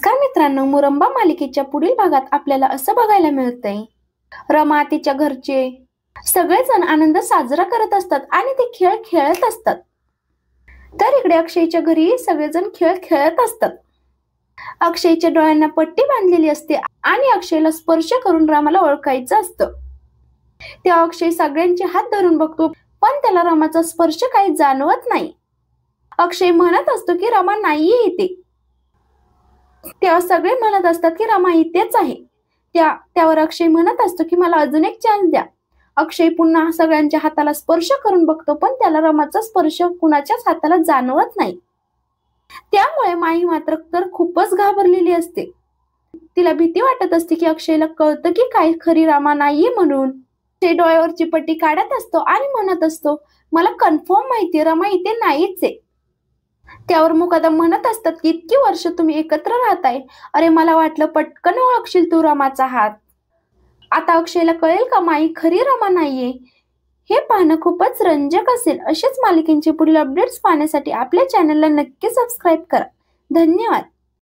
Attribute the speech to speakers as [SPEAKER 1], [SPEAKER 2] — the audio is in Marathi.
[SPEAKER 1] नमस्कार मित्रांनो, मुरंबा मालिकेच्या पुढील भागात आपल्याला असं बघायला मिळतंय, रमा तिच्या घरचे सगळेजण आनंद साजरा करत असतात आणि ते खेळ खेळत असतात. तर इकडे अक्षयच्या घरी सगळेजण खेळ खेळत असतात. अक्षयच्या डोळ्यांना पट्टी बांधलेली असते आणि अक्षयला स्पर्श करून रमाला ओळखायचं असतं. तेव्हा अक्षय सगळ्यांचे हात धरून बघतो, पण त्याला रमाचा स्पर्श काही जाणवत नाही. अक्षय म्हणत असतो की रमा नाहीये इथे. तेव्हा सगळे म्हणत असतात की रमा इथेच आहे. त्यावर अक्षय म्हणत असतो की मला अजून एक चान्स द्या. अक्षय पुन्हा सगळ्यांच्या हाताला स्पर्श करून बघतो, पण त्याला रमाचा स्पर्श कुणाच्याच हाताला जाणवत नाही. त्यामुळे माही मात्र तर खूपच घाबरलेली असते. तिला भीती वाटत असते की अक्षयला कळतं की काही खरी रमा नाहीये म्हणून. ते डोळ्यावरची पट्टी काढत असतो आणि म्हणत असतो, मला कन्फर्म माहितीये रमा इथे नाहीच आहे. त्यावर मुकादम म्हणत असतात की इतकी वर्ष तुम्ही एकत्र राहताय, अरे मला वाटलं पटकन ओळखशील तू रमाचा हात. आता अक्षयला कळेल का माई खरी रमा नाहीये. हे पाहणं खूपच रंजक असेल. असेच मालिकेचे पुढील अपडेट्स पाहण्यासाठी आपल्या चॅनलला नक्की सबस्क्राईब करा. धन्यवाद.